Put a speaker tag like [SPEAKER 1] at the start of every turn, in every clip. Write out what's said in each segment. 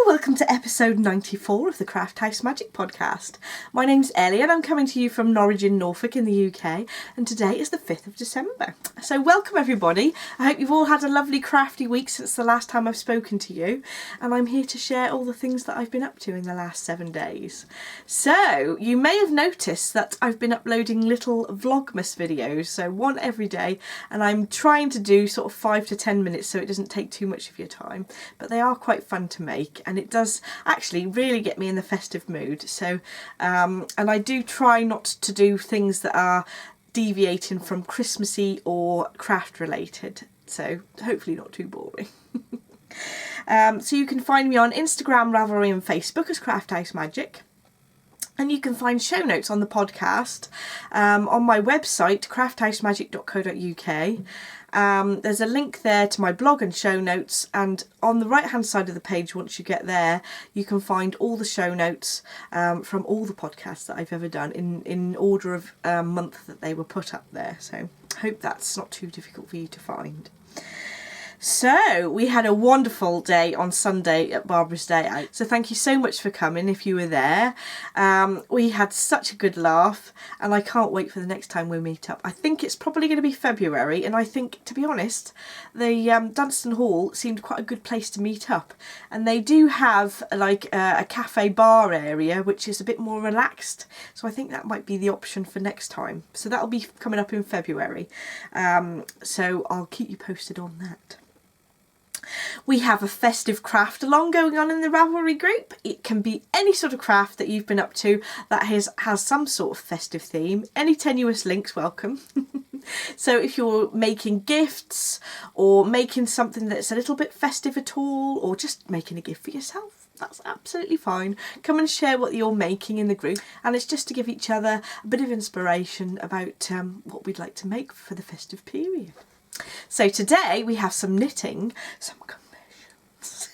[SPEAKER 1] welcome to episode 94 of the Craft House Magic podcast. My name's Ellie and I'm coming to you from Norwich in Norfolk in the UK, and today is the 5th of December. So welcome everybody. I hope you've all had a lovely crafty week since the last time I've spoken to you, and I'm here to share all the things that I've been up to in the last 7 days. So you may have noticed that I've been uploading little vlogmas videos, so one every day, and I'm trying to do sort of 5 to 10 minutes so it doesn't take too much of your time, but they are quite fun to make, and it does actually really get me in the festive mood. So and I do try not to do things that are deviating from Christmassy or craft related, so hopefully not too boring. So you can find me on Instagram, Ravelry and Facebook as Craft House Magic. And you can find show notes on the podcast on my website, crafthhousemagic.co.uk. There's a link there to my blog and show notes, and on the right hand side of the page, once you get there, you can find all the show notes from all the podcasts that I've ever done in order of month that they were put up there. So I hope that's not too difficult for you to find. So we had a wonderful day on Sunday at Barbara's Day Out. So thank you so much for coming if you were there. We had such a good laugh, and I can't wait for the next time we meet up. I think it's probably going to be February, and I think, to be honest, the Dunstan Hall seemed quite a good place to meet up. And they do have like a cafe bar area which is a bit more relaxed. So I think that might be the option for next time. So that'll be coming up in February. So I'll keep you posted on that. We have a festive craft along going on in the Ravelry group. It can be any sort of craft that you've been up to that has some sort of festive theme. Any tenuous links welcome. So if you're making gifts or making something that's a little bit festive at all, or just making a gift for yourself, that's absolutely fine. Come and share what you're making in the group, and it's just to give each other a bit of inspiration about what we'd like to make for the festive period. So today we have some knitting, some commissions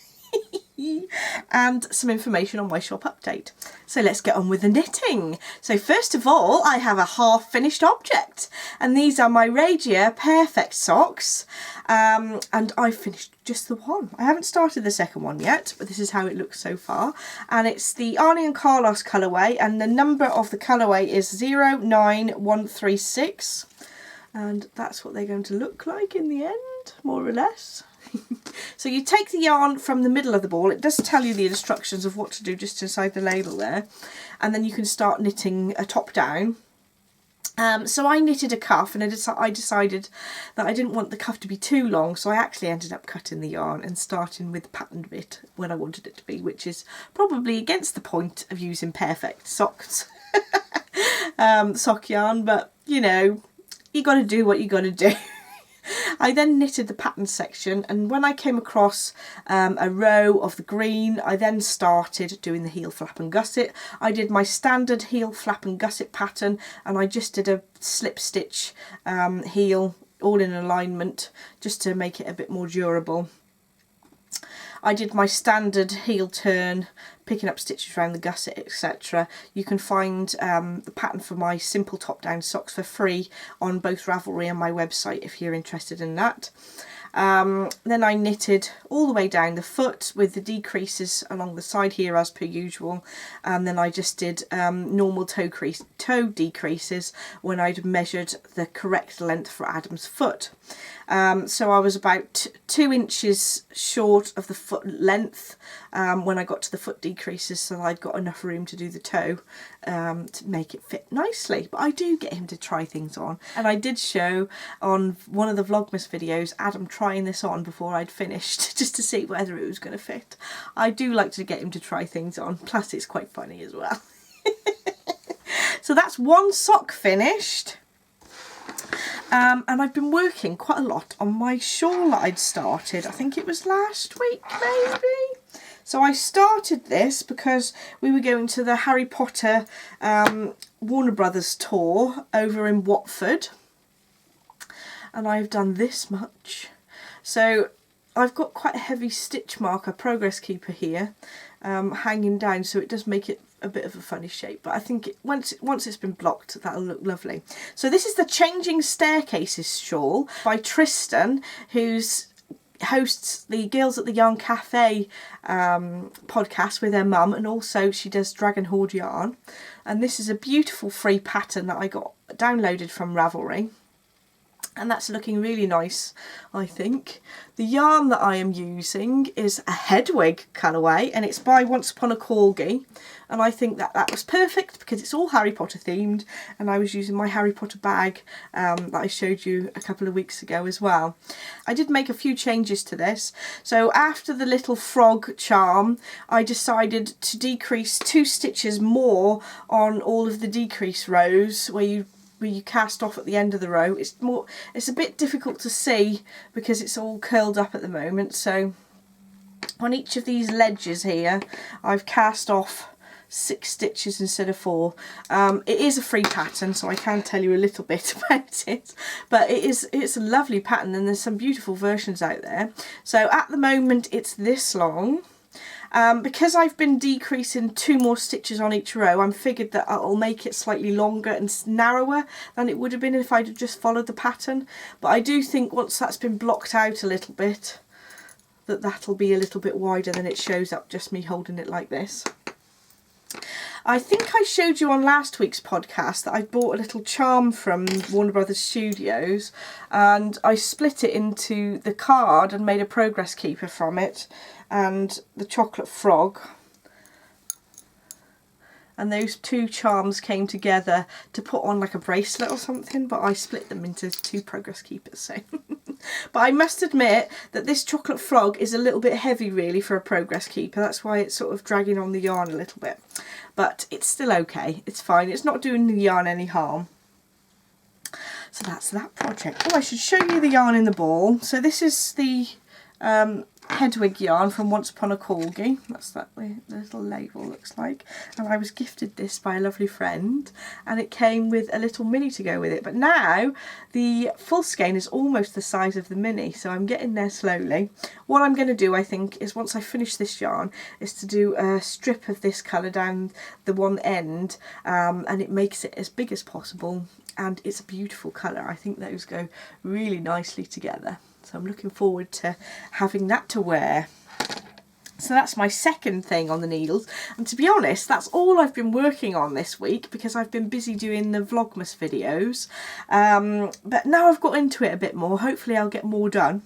[SPEAKER 1] and some information on my shop update. So let's get on with the knitting. So first of all, I have a half finished object, and these are my Radia Perfect socks, and I finished just the one. I haven't started the second one yet, but this is how it looks so far, and it's the Arnie and Carlos colourway, and the number of the colourway is 09136. And that's what they're going to look like in the end, more or less. So you take the yarn from the middle of the ball. It does tell you the instructions of what to do just inside the label there. And then you can start knitting a top down. So I knitted a cuff, and I decided that I didn't want the cuff to be too long. So I actually ended up cutting the yarn and starting with the patterned bit when I wanted it to be, which is probably against the point of using perfect socks, sock yarn, but you know, you got to do what you got to do. I then knitted the pattern section, and when I came across a row of the green, I then started doing the heel flap and gusset. I did my standard heel flap and gusset pattern, and I just did a slip stitch heel all in alignment just to make it a bit more durable. I did my standard heel turn, picking up stitches around the gusset, etc. You can find the pattern for my simple top-down socks for free on both Ravelry and my website if you're interested in that. Then I knitted all the way down the foot with the decreases along the side here as per usual, and then I just did normal toe decreases when I'd measured the correct length for Adam's foot. So I was about 2 inches short of the foot length when I got to the foot decreases, so I'd got enough room to do the toe to make it fit nicely. But I do get him to try things on, and I did show on one of the Vlogmas videos Adam trying this on before I'd finished just to see whether it was going to fit. I do like to get him to try things on, plus it's quite funny as well. So that's one sock finished. And I've been working quite a lot on my shawl that I'd started. I think it was last week, maybe. So I started this because we were going to the Harry Potter Warner Brothers tour over in Watford. And I've done this much. So I've got quite a heavy stitch marker, progress keeper here, hanging down, so it does make it a bit of a funny shape, but I think once it's been blocked, that'll look lovely. So this is the Changing Staircases shawl by Tristan, who's hosts the Girls at the Yarn Cafe podcast with her mum, and also she does Dragon Hoard yarn. And this is a beautiful free pattern that I got downloaded from Ravelry. And that's looking really nice, I think. The yarn that I am using is a Hedwig colourway, and it's by Once Upon a Corgi. And I think that that was perfect because it's all Harry Potter themed, and I was using my Harry Potter bag that I showed you a couple of weeks ago as well. I did make a few changes to this. So after the little frog charm, I decided to decrease 2 stitches more on all of the decrease rows where you cast off at the end of the row. It's a bit difficult to see because it's all curled up at the moment. So on each of these ledges here, I've cast off 6 stitches instead of 4. It is a free pattern, so I can tell you a little bit about it, but it's a lovely pattern, and there's some beautiful versions out there. So at the moment it's this long. Because I've been decreasing 2 more stitches on each row, I'm figured that I'll make it slightly longer and narrower than it would have been if I'd just followed the pattern. But I do think once that's been blocked out a little bit, that'll be a little bit wider than it shows up just me holding it like this. I think I showed you on last week's podcast that I bought a little charm from Warner Brothers Studios, and I split it into the card and made a progress keeper from it, and the chocolate frog. And those 2 charms came together to put on like a bracelet or something, but I split them into 2 progress keepers. So but I must admit that this chocolate frog is a little bit heavy really for a progress keeper. That's why it's sort of dragging on the yarn a little bit, but it's still okay, it's fine, it's not doing the yarn any harm. So that's that project. Oh, I should show you the yarn in the ball. So this is the Hedwig yarn from Once Upon a Corgi. That's that way the little label looks like. And I was gifted this by a lovely friend, and it came with a little mini to go with it. But now the full skein is almost the size of the mini, so I'm getting there slowly. What I'm going to do, I think, is once I finish this yarn, is to do a strip of this colour down the one end, and it makes it as big as possible. And it's a beautiful colour. I think those go really nicely together. So I'm looking forward to having that to wear. So that's my second thing on the needles. And to be honest, that's all I've been working on this week because I've been busy doing the Vlogmas videos. But now I've got into it a bit more, hopefully I'll get more done.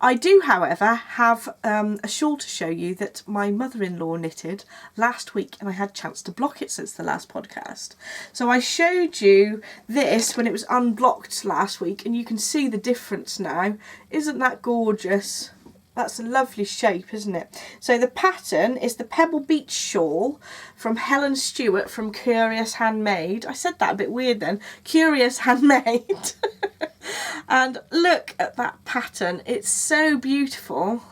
[SPEAKER 1] I do, however, have a shawl to show you that my mother-in-law knitted last week, and I had a chance to block it since the last podcast. So I showed you this when it was unblocked last week, and you can see the difference now. Isn't that gorgeous? That's a lovely shape, isn't it? So the pattern is the Pebble Beach shawl from Helen Stewart from Curious Handmade. I said that a bit weird then. Curious Handmade. And look at that pattern. It's so beautiful.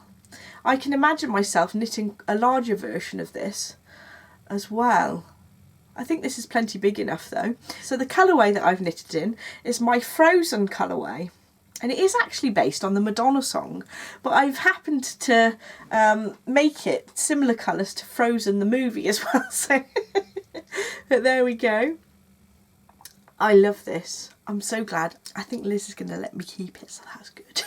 [SPEAKER 1] I can imagine myself knitting a larger version of this as well. I think this is plenty big enough though. So the colourway that I've knitted in is my Frozen colourway. And it is actually based on the Madonna song, but I've happened to make it similar colours to Frozen the movie as well, so but there we go. I love this. I'm so glad. I think Liz is going to let me keep it, so that's good.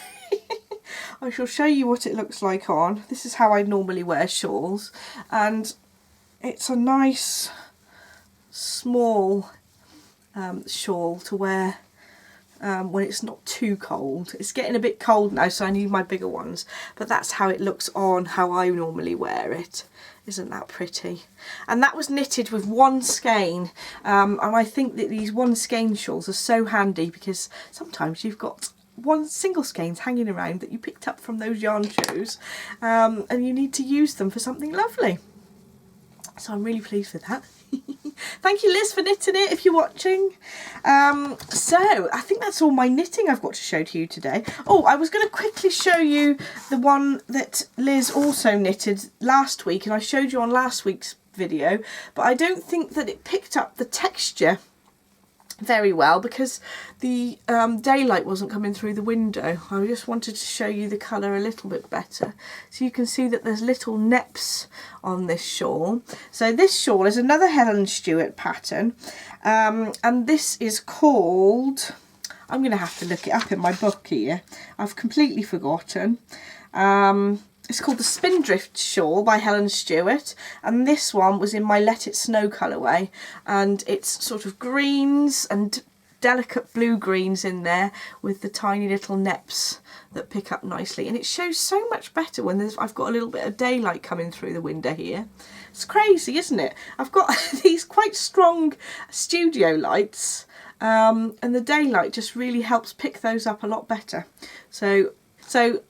[SPEAKER 1] I shall show you what it looks like on. This is how I normally wear shawls, and it's a nice small shawl to wear when it's not too cold. It's getting a bit cold now, so I need my bigger ones, but that's how it looks on, how I normally wear it. Isn't that pretty? And that was knitted with one skein, and I think that these one skein shawls are so handy because sometimes you've got one single skeins hanging around that you picked up from those yarn shows, and you need to use them for something lovely. So I'm really pleased with that. Thank you, Liz, for knitting it if you're watching. So I think that's all my knitting I've got to show to you today. Oh, I was going to quickly show you the one that Liz also knitted last week, and I showed you on last week's video, but I don't think that it picked up the texture very well because the daylight wasn't coming through the window. I just wanted to show you the colour a little bit better. So you can see that there's little neps on this shawl. So this shawl is another Helen Stewart pattern, and this is called, I'm going to have to look it up in my book here. I've completely forgotten. It's called the Spindrift Shawl by Helen Stewart, and this one was in my Let It Snow colourway, and it's sort of greens and delicate blue greens in there with the tiny little neps that pick up nicely, and it shows so much better when I've got a little bit of daylight coming through the window here. It's crazy, isn't it? I've got these quite strong studio lights, and the daylight just really helps pick those up a lot better. So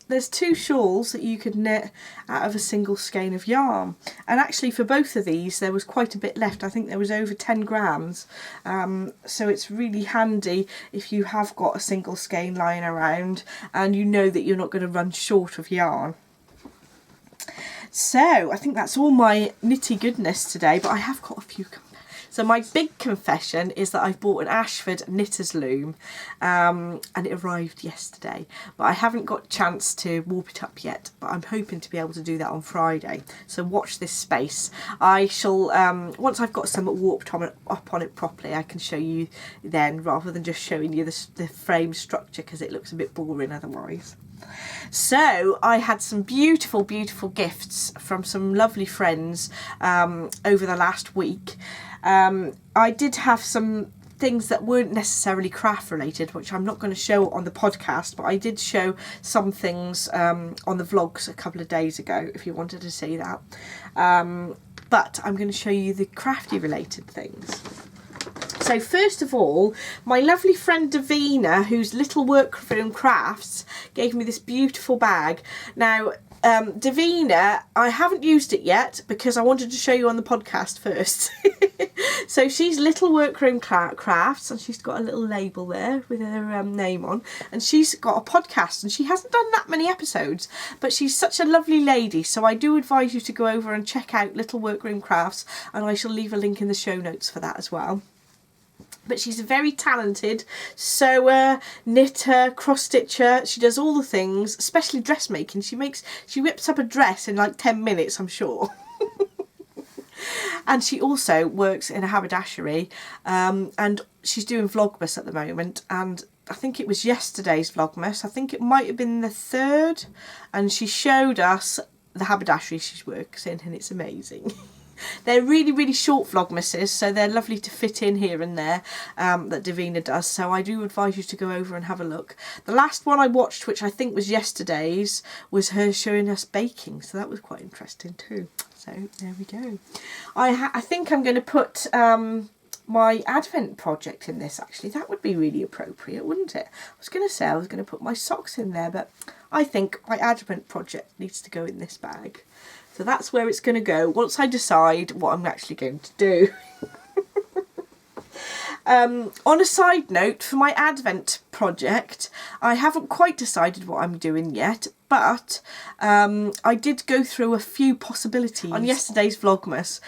[SPEAKER 1] there's 2 shawls that you could knit out of a single skein of yarn, and actually for both of these there was quite a bit left. I think there was over 10 grams, so it's really handy if you have got a single skein lying around and you know that you're not going to run short of yarn. So I think that's all my knitty goodness today, but I have got a few. So my big confession is that I've bought an Ashford knitter's loom, and it arrived yesterday, but I haven't got a chance to warp it up yet, but I'm hoping to be able to do that on Friday, so watch this space. I shall, once I've got some warped up on it properly, I can show you then, rather than just showing you the frame structure, because it looks a bit boring otherwise. So I had some beautiful gifts from some lovely friends over the last week. I did have some things that weren't necessarily craft related, which I'm not going to show on the podcast, but I did show some things on the vlogs a couple of days ago if you wanted to see that. But I'm going to show you the crafty related things. So first of all, my lovely friend Davina, whose Little Workroom Crafts, gave me this beautiful bag. Now, Davina, I haven't used it yet because I wanted to show you on the podcast first. So she's Little Workroom Crafts, and she's got a little label there with her name on, and she's got a podcast, and she hasn't done that many episodes, but she's such a lovely lady, so I do advise you to go over and check out Little Workroom Crafts, and I shall leave a link in the show notes for that as well. But she's a very talented sewer, knitter, cross stitcher. She does all the things, especially dressmaking. She whips up a dress in like 10 minutes, I'm sure. And she also works in a haberdashery, and she's doing Vlogmas at the moment, and I think it was yesterday's Vlogmas. I think it might have been the 3rd, and she showed us the haberdashery she works in, and it's amazing. They're really short Vlogmases, so they're lovely to fit in here and there, that Davina does, so I do advise you to go over and have a look. The last one I watched, which I think was yesterday's, was her showing us baking, so that was quite interesting too. So there we go. I think I'm going to put my Advent project in this, actually. That would be really appropriate, wouldn't it? I was going to say I was going to put my socks in there, but I think my Advent project needs to go in this bag. So that's where it's going to go once I decide what I'm actually going to do. On a side note, for my Advent project, I haven't quite decided what I'm doing yet, but I did go through a few possibilities on yesterday's Vlogmas,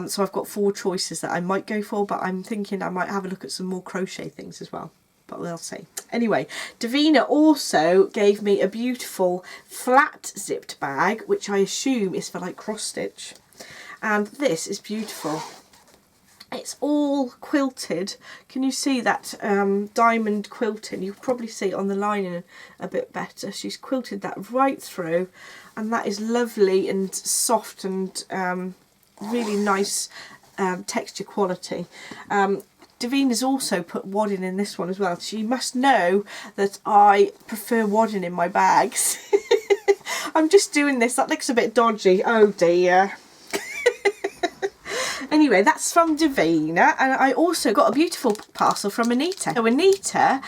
[SPEAKER 1] so I've got 4 choices that I might go for, but I'm thinking I might have a look at some more crochet things as well. But we'll see. Anyway, Davina also gave me a beautiful flat zipped bag, which I assume is for like cross stitch. And this is beautiful. It's all quilted. Can you see that diamond quilting? You'll probably see it on the lining a bit better. She's quilted that right through, and that is lovely and soft and really nice texture quality. Davina's also put wadding in this one as well. She must know that I prefer wadding in my bags. I'm just doing this. That looks a bit dodgy. Oh dear. Anyway, that's from Davina, and I also got a beautiful parcel from Anita. So Anita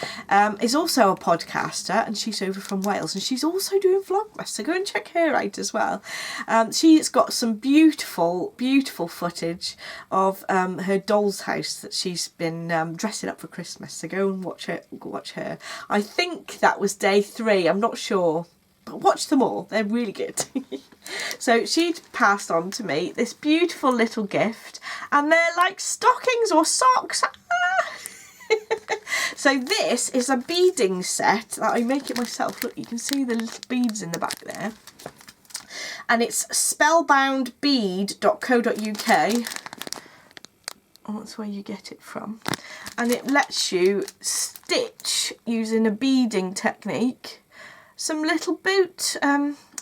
[SPEAKER 1] is also a podcaster, and she's over from Wales, and she's also doing Vlogmas, so go and check her out as well. She's got some beautiful footage of her doll's house that she's been dressing up for Christmas, so go and watch her. I think that was day 3, I'm not sure. But watch them all, they're really good. So she'd passed on to me this beautiful little gift, and they're like stockings or socks. So this is a beading set that I make it myself. Look, you can see the little beads in the back there. And it's spellboundbead.co.uk. Oh, that's where you get it from. and it lets you stitch using a beading technique some little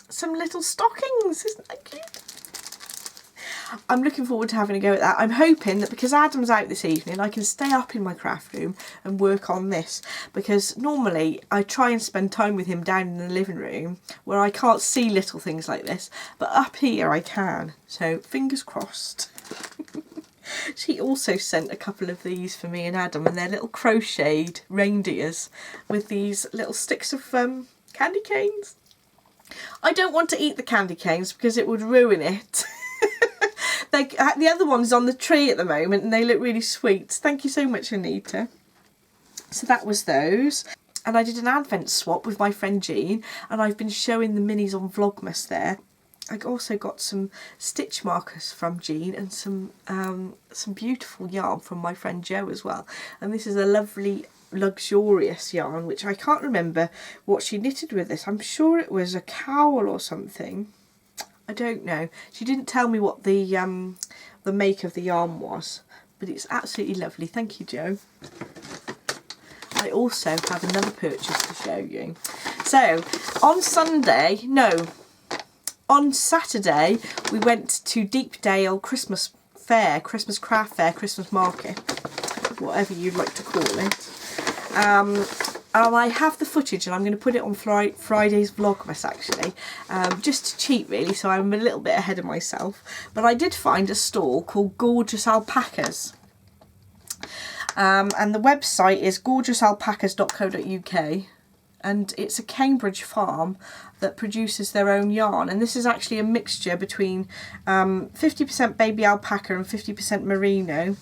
[SPEAKER 1] some little stockings. Isn't that cute? I'm looking forward to having a go at that. I'm hoping that because Adam's out this evening, I can stay up in my craft room and work on this, because normally I try and spend time with him down in the living room where I can't see little things like this, but up here I can. So fingers crossed. She also sent a couple of these for me and Adam, and they're little crocheted reindeers with these little sticks of candy canes. I don't want to eat the candy canes because it would ruin it. The other one's on the tree at the moment and they look really sweet. Thank you so much, Anita. So that was those. And I did an advent swap with my friend Jean, and I've been showing the minis on Vlogmas there. I also got some stitch markers from Jean and some beautiful yarn from my friend Jo as well. And this is a lovely luxurious yarn, which I can't remember what she knitted with this. I'm sure it was a cowl or something. I don't know. She didn't tell me what the make of the yarn was, but it's absolutely lovely. Thank you, Jo. I also have another purchase to show you. So on Saturday we went to Deepdale Christmas Fair, Christmas Craft Fair, Christmas Market, whatever you'd like to call it. And I have the footage, and I'm going to put it on Friday's Vlogmas actually, just to cheat really, so I'm a little bit ahead of myself. But I did find a stall called Gorgeous Alpacas, and the website is gorgousalpacas.co.uk, and it's a Cambridge farm that produces their own yarn, and this is actually a mixture between 50% baby alpaca and 50% merino.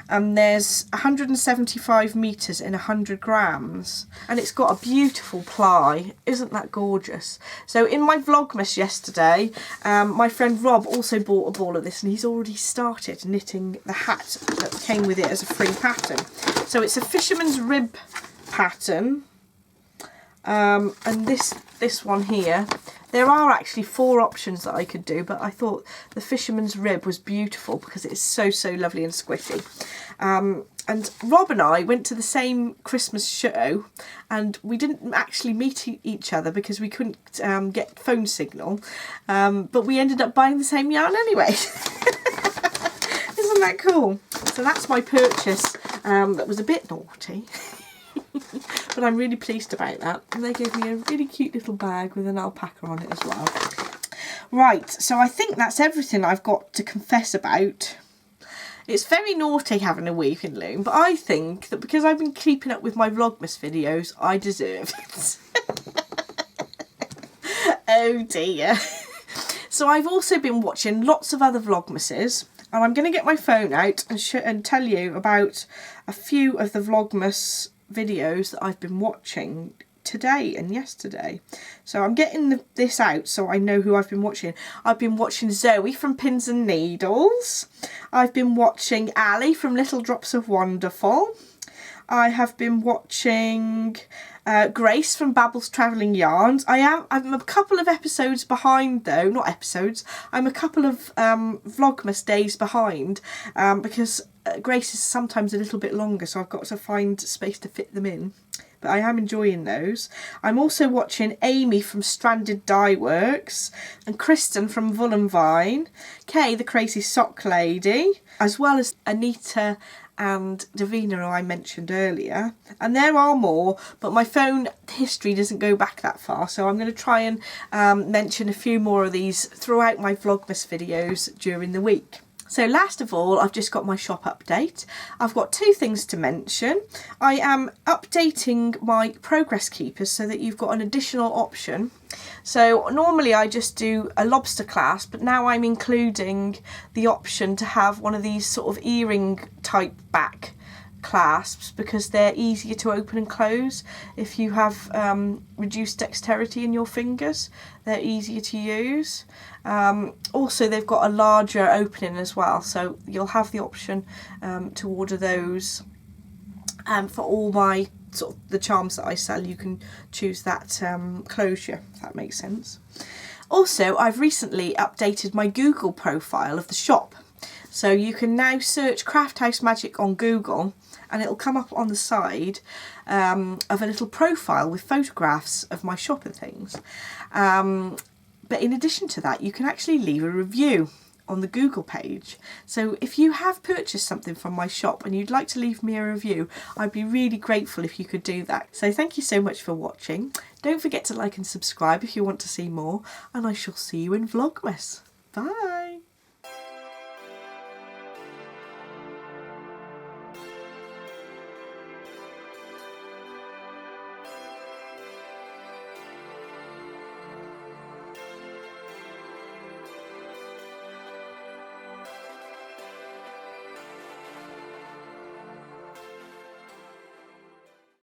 [SPEAKER 1] And there's 175 metres in 100 grams, and it's got a beautiful ply. Isn't that gorgeous? So in my Vlogmas yesterday, my friend Rob also bought a ball of this, and he's already started knitting the hat that came with it as a free pattern. So it's a fisherman's rib pattern, and this one here. There are actually 4 options that I could do, but I thought the fisherman's rib was beautiful because it's so lovely and squishy. And Rob and I went to the same Christmas show, and we didn't actually meet each other because we couldn't get phone signal, but we ended up buying the same yarn anyway. Isn't that cool? So that's my purchase that was a bit naughty. But I'm really pleased about that. And they gave me a really cute little bag with an alpaca on it as well. Right, so I think that's everything I've got to confess about. It's very naughty having a week in loom, but I think that because I've been keeping up with my Vlogmas videos, I deserve it. Oh dear. So I've also been watching lots of other Vlogmases, and I'm going to get my phone out and tell you about a few of the Vlogmas videos that I've been watching today and yesterday. So I'm getting this out so I know who I've been watching. I've been watching Zoe from Pins and Needles. I've been watching Ali from Little Drops of Wonderful. I have been watching Grace from Babble's Travelling Yarns. I'm a couple of episodes behind though, not episodes, I'm a couple of Vlogmas days behind because Grace is sometimes a little bit longer, so I've got to find space to fit them in. But I am enjoying those. I'm also watching Amy from Stranded Dye Works, and Kristen from Wool & Vine, Kay the Crazy Sock Lady, as well as Anita and Davina, who I mentioned earlier. And there are more, but my phone history doesn't go back that far, so I'm going to try and mention a few more of these throughout my Vlogmas videos during the week. So last of all, I've just got my shop update. I've got 2 things to mention. I am updating my progress keepers so that you've got an additional option. So normally I just do a lobster clasp, but now I'm including the option to have one of these sort of earring type back clasps because they're easier to open and close. If you have reduced dexterity in your fingers, they're easier to use. Also they've got a larger opening as well, so you'll have the option to order those for all my sort of the charms that I sell. You can choose that closure, if that makes sense. Also, I've recently updated my Google profile of the shop, so you can now search Craft House Magic on Google and it'll come up on the side of a little profile with photographs of my shop and things. But in addition to that, you can actually leave a review on the Google page. So if you have purchased something from my shop and you'd like to leave me a review, I'd be really grateful if you could do that. So thank you so much for watching. Don't forget to like and subscribe if you want to see more, and I shall see you in Vlogmas. Bye!